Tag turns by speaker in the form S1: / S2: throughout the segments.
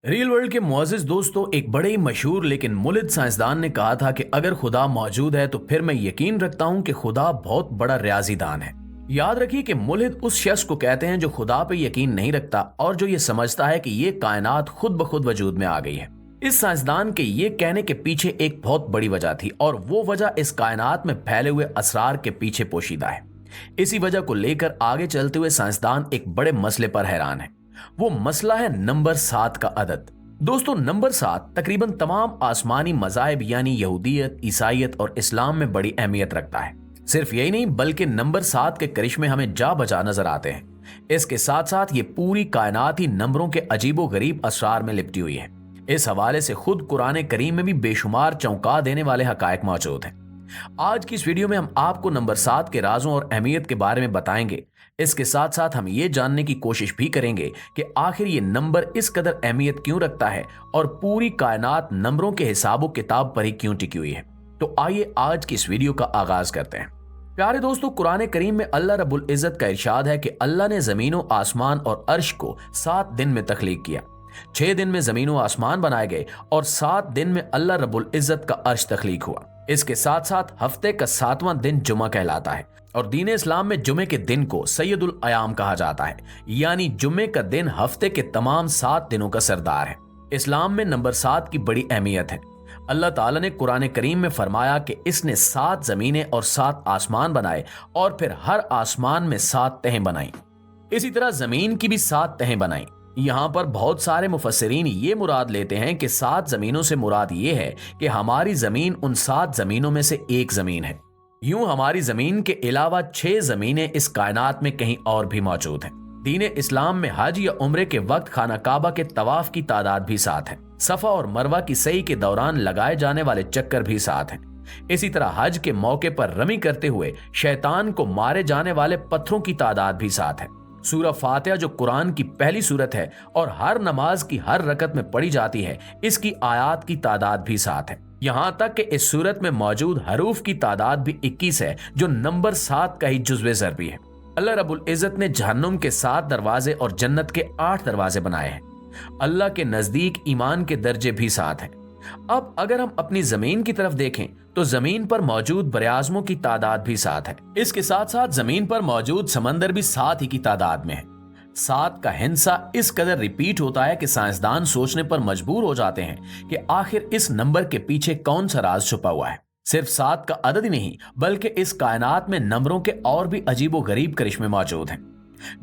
S1: Real world के मुअज़्ज़िज़ दोस्तों, एक बड़े ही मशहूर लेकिन मुलिद साइंसदान ने कहा था कि अगर खुदा मौजूद है तो फिर मैं यकीन रखता हूं कि खुदा बहुत बड़ा रियाजीदान है। याद रखिए कि मुल्हिद उस शख्स को कहते हैं जो खुदा पे यकीन नहीं रखता और जो ये समझता है कि ये कायनात खुद ब खुद वजूद में आ गई है। इस साइंसदान के ये कहने के पीछे एक बहुत बड़ी वजह थी और वो वजह इस कायनात में फैले हुए असरार के पीछे पोशीदा है। इसी वजह को लेकर आगे चलते हुए साइंसदान एक बड़े मसले पर हैरान है। वो मसला है नंबर 7 का अदद। दोस्तों, नंबर 7 तकरीबन तमाम आसमानी मज़ाहिब यानी यहूदियत, ईसाइयत और इस्लाम में बड़ी अहमियत रखता है। सिर्फ यही नहीं बल्कि नंबर 7 के करिश्मे हमें जा बजा नजर आते हैं। इसके साथ साथ ये पूरी कायनात ही नंबरों के अजीबो गरीब असरार में लिपटी हुई है। इस हवाले से खुद कुरान करीम में भी बेशुमार चौंका देने वाले हकायक मौजूद हैं। आज की इस वीडियो में हम आपको नंबर 7 के राजों और अहमियत के बारे में बताएंगे। इसके साथ साथ हम ये जानने की कोशिश भी करेंगे कि आखिर ये नंबर इस कदर अहमियत क्यों रखता है और पूरी कायनात नंबरों के हिसाबो किताब पर ही क्यों टिकी हुई है। तो आइए आज की इस वीडियो का आगाज करते हैं। प्यारे दोस्तों, कुरान करीम में अल्लाह रब्बुल इज्जत का इरशाद है कि अल्लाह ने जमीनों, आसमान और अर्श को 7 दिन में तख्लीक किया। 6 दिन में जमीनों आसमान बनाए गए और 7 दिन में अल्लाह रब्बुल इज्जत का अर्श तख्लीक हुआ। इसके साथ साथ हफ्ते का 7वां दिन जुमा कहलाता है और दीन इस्लाम में जुमे के दिन को सैयदुल अयाम कहा जाता है, यानी जुमे का दिन हफ्ते के तमाम 7 दिनों का सरदार है। इस्लाम में नंबर 7 की बड़ी अहमियत है। अल्लाह ताला ने कुरान करीम में फरमाया कि इसने 7 जमीनें और 7 आसमान बनाए और फिर हर आसमान में 7 तहें बनाई। इसी तरह जमीन की भी 7 तहें बनाई। यहाँ पर बहुत सारे मुफस्सिरीन ये मुराद लेते हैं कि 7 जमीनों से मुराद ये है कि हमारी जमीन उन 7 जमीनों में से एक जमीन है। यूं हमारी जमीन के अलावा 6 जमीनें इस कायनात में कहीं और भी मौजूद हैं। दीन इस्लाम में हज या उम्रे के वक्त खाना काबा के तवाफ की तादाद भी 7 है। सफा और मरवा की सई के दौरान लगाए जाने वाले चक्कर भी 7 हैं। इसी तरह हज के मौके पर रमी करते हुए शैतान को मारे जाने वाले पत्थरों की तादाद भी 7 है। सूरह फातिहा जो कुरान की पहली सूरत है और हर नमाज की हर रकत में पढ़ी जाती है, इसकी आयात की तादाद भी 7 है। यहाँ तक कि इस सूरत में मौजूद हरूफ की तादाद भी 21 है, जो नंबर 7 का ही जुज़्वे ज़रबी है। अल्लाह रब्बुल इज़्ज़त ने जहन्नुम के 7 दरवाजे और जन्नत के 8 दरवाजे बनाए हैं। अल्लाह के नजदीक ईमान के दर्जे भी 7 हैं। अब अगर हम अपनी जमीन की तरफ देखें तो जमीन पर मौजूद बरआज़मों की तादाद भी 7 है। इसके साथ साथ जमीन पर मौजूद समंदर भी 7 ही की तादाद में है। 7 का हिंसा इस कदर रिपीट होता है कि साइंसदान सोचने पर मजबूर हो जाते हैं कि आखिर इस नंबर के पीछे कौन सा राज छुपा हुआ है। सिर्फ 7 का अदद ही नहीं बल्कि इस कायनात में नंबरों के और भी अजीबो गरीब करिश्मे मौजूद हैं।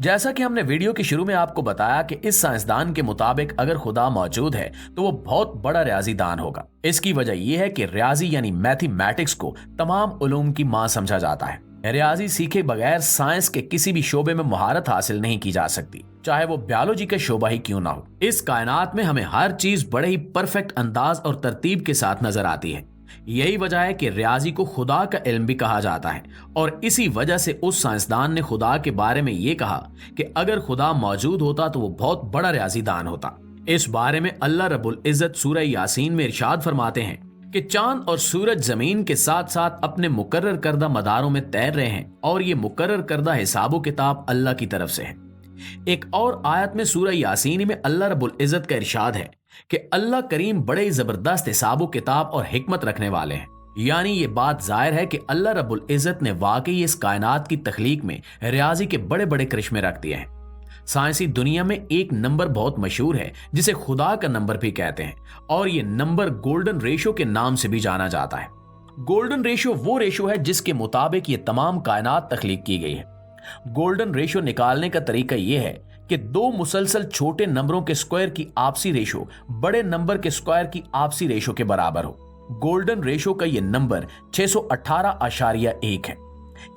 S1: जैसा कि हमने वीडियो के शुरू में आपको बताया कि इस साइंसदान के मुताबिक अगर खुदा मौजूद है तो वो बहुत बड़ा रियाजीदान होगा। इसकी वजह यह है कि रियाजी यानी मैथमेटिक्स को तमाम उलूम की मां समझा जाता है। रियाजी सीखे बगैर साइंस के किसी भी शोबे में महारत हासिल नहीं की जा सकती, चाहे वो बायोलॉजी का शोबा ही क्यों ना हो। इस कायनात में हमें हर चीज बड़े ही परफेक्ट अंदाज और तरतीब के साथ नजर आती है। यही वजह है कि रियाजी को खुदा का इल्म भी कहा जाता है और इसी वजह से उस साइंसदान ने खुदा के बारे में ये कहा कि अगर खुदा मौजूद होता तो वो बहुत बड़ा रियाजीदान होता। इस बारे में अल्लाह रब्बुल इज्जत सूरह यासीन में इरशाद फरमाते हैं कि चांद और सूरज जमीन के साथ साथ अपने मुकर्रर करदा मदारों में तैर रहे हैं और ये मुकर्रर करदा हिसाबो किताब अल्लाह की तरफ से है। एक और आयत में सूरह यासीन में अल्लाह रब्बुल इज्जत का इरशाद है कि अल्लाह करीम बड़े ही जबरदस्त हिसाबो किताब और हिकमत रखने वाले हैं। यानी ये बात जाहिर है कि अल्लाह रब्बुल इज्जत ने वाकई इस कायनात की तख्लीक में रियाजी के बड़े बड़े करिश्मे रख दिए हैं। साइंसी दुनिया में एक नंबर बहुत मशहूर है जिसे खुदा का नंबर भी कहते हैं और ये नंबर गोल्डन रेशो के नाम से भी जाना जाता है। गोल्डन रेशो वो रेशो है जिसके मुताबिक ये तमाम कायनात तख्लीक की गई है। गोल्डन रेशो निकालने का तरीका यह है कि 2 मुसलसल छोटे नंबरों के स्क्वायर की आपसी रेशो बड़े नंबर के स्क्वायर की आपसी रेशो के बराबर हो। गोल्डन रेशो का यह नंबर 618.1 है।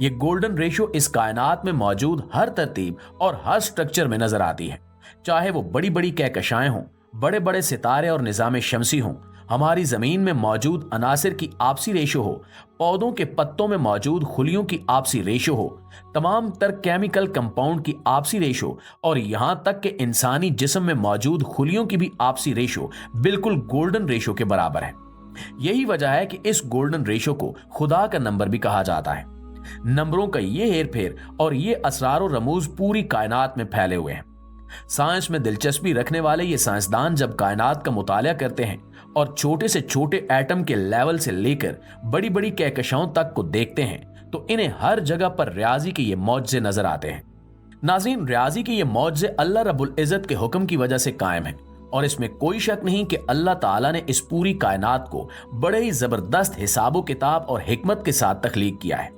S1: ये गोल्डन रेशो इस कायनात में मौजूद हर तरतीब और हर स्ट्रक्चर में नजर आती है, चाहे वो बड़ी बड़ी कहकशाएं हों, बड़े बड़े सितारे और निजाम शमसी हों, हमारी जमीन में मौजूद अनासिर की आपसी रेशो हो, पौधों के पत्तों में मौजूद खुलियों की आपसी रेशो हो, तमाम तर केमिकल कंपाउंड की आपसी रेशो और यहां तक कि इंसानी जिस्म में मौजूद खुलियों की भी आपसी रेशो बिल्कुल गोल्डन रेशो के बराबर है। यही वजह है कि इस गोल्डन रेशो को खुदा का नंबर भी कहा जाता है। नंबरों का ये हेर फेर और ये असरार और रमूज पूरी कायनात में फैले हुए हैं। साइंस में दिलचस्पी रखने वाले ये साइंसदान जब कायनात का मुताला करते हैं और छोटे से छोटे एटम के लेवल से लेकर बड़ी बड़ी कहकशाओं तक को देखते हैं तो इन्हें हर जगह पर रियाजी के ये मौजज़े नजर आते हैं। नाज़रीन, रियाजी के ये मौजज़े अल्लाह रब्बुल इज़्ज़त के हुक्म की वजह से कायम हैं और इसमें कोई शक नहीं कि अल्लाह ताला ने इस पूरी कायनात को बड़े ही जबरदस्त हिसाबो किताब और हिकमत के साथ तख्लीक किया है।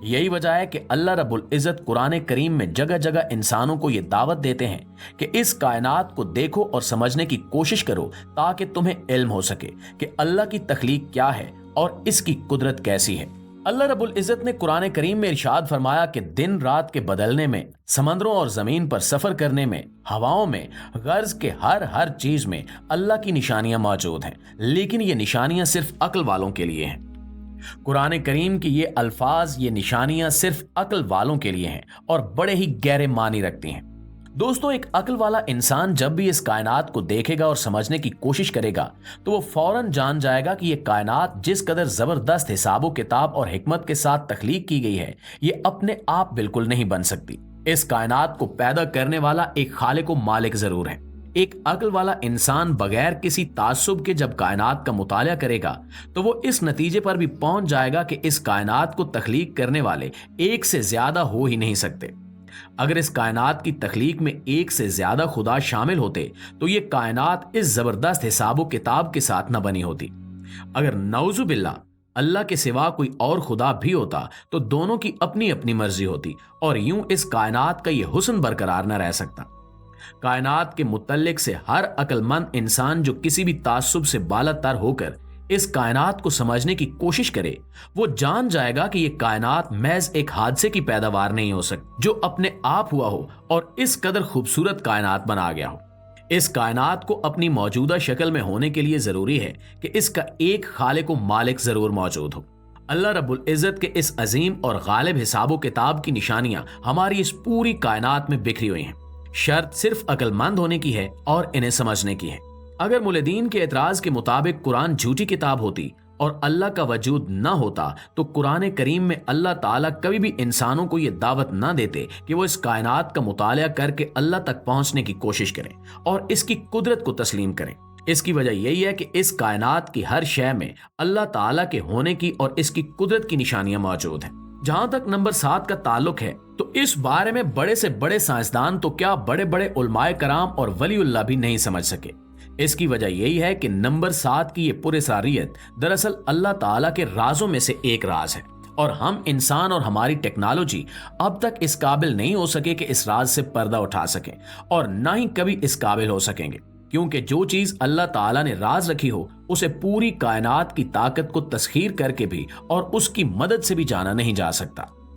S1: यही वजह है कि अल्लाह रब्बुल इज़्ज़त कुरान करीम में जगह जगह इंसानों को ये दावत देते हैं कि इस कायनात को देखो और समझने की कोशिश करो ताकि तुम्हें इल्म हो सके कि अल्लाह की तख्लीक क्या है और इसकी कुदरत कैसी है। अल्लाह रब्बुल इज़्ज़त ने कुरान करीम में इरशाद फरमाया कि दिन रात के बदलने में, समंदरों और जमीन पर सफर करने में, हवाओं में, गर्ज के हर चीज में अल्लाह की निशानियां मौजूद हैं, लेकिन ये निशानियां सिर्फ अक्ल वालों के लिए हैं। कुरान करीम की ये अल्फाज, ये निशानियां सिर्फ अक्ल वालों के लिए हैं और बड़े ही गहरे मानी रखती हैं। दोस्तों, एक अक्ल वाला इंसान जब भी इस कायनात को देखेगा और समझने की कोशिश करेगा तो वो फौरन जान जाएगा कि ये कायनात जिस कदर जबरदस्त हिसाबो किताब और हिकमत के साथ तख्लीक की गई है, ये अपने आप बिल्कुल नहीं बन सकती। इस कायनात को पैदा करने वाला एक खालिक व मालिक जरूर है। एक अक्ल वाला इंसान बगैर किसी तासुब के जब कायनात का मुताला करेगा तो वो इस नतीजे पर भी पहुंच जाएगा कि इस कायनात को तख्लीक करने वाले एक से ज्यादा हो ही नहीं सकते। अगर इस कायनात की तख्लीक में एक से ज्यादा खुदा शामिल होते तो ये कायनात इस जबरदस्त हिसाबो किताब के साथ न बनी होती। अगर नौजुबिल्ला अल्लाह के सिवा कोई और खुदा भी होता तो दोनों की अपनी अपनी मर्जी होती और यूं इस कायनात का ये हुस्न बरकरार न रह सकता। कायनात के मुतल्लिक से हर अक्लमंद इंसान जो किसी भी तासुब से बालातर होकर इस कायनात को समझने की कोशिश करे, वो जान जाएगा कि ये कायनात महज एक हादसे की पैदावार नहीं हो सकती जो अपने आप हुआ हो और इस कदर खूबसूरत कायनात बना गया हो। इस कायनात को अपनी मौजूदा शक्ल में होने के लिए जरूरी है कि इसका एक खालिक व मालिक जरूर मौजूद हो। अल्लाह रब्बुल इज़्ज़त के इस अजीम और गालिब हिसाबो किताब की निशानियां हमारी इस पूरी कायनात में बिखरी हुई हैं। शर्त सिर्फ अक्लमंद होने की है और इन्हें समझने की है। अगर मुल्हिदीन के एतराज के मुताबिक कुरान झूठी किताब होती और अल्लाह का वजूद न होता तो कुरान करीम में अल्लाह ताला कभी भी इंसानों को ये दावत न देते कि वो इस कायनात का मुताला करके अल्लाह तक पहुंचने की कोशिश करें और इसकी कुदरत को तस्लीम करें। इसकी वजह यही है कि इस कायनात की हर शय में अल्लाह ताला के होने की और इसकी कुदरत की निशानियां मौजूद हैं। जहां तक नंबर 7 का ताल्लुक है तो इस बारे में बड़े से बड़े साइंसदान तो क्या बड़े बड़े उलमाए कराम और वलीउल्लाह भी नहीं समझ सके। इसकी वजह यही है कि नंबर 7 की ये पुरस्कारियत दरअसल अल्लाह ताला के राजों में से एक राज है और हम इंसान और हमारी टेक्नोलॉजी अब तक इस काबिल नहीं हो सके कि इस राज से पर्दा उठा सके और ना ही कभी इस काबिल हो सकेंगे, क्योंकि जो चीज अल्लाह ताला ने राज रखी हो उसे पूरी कायनात की ताकत को तस्खीर करके भी और उसकी मदद से भी जाना नहीं जा सकता।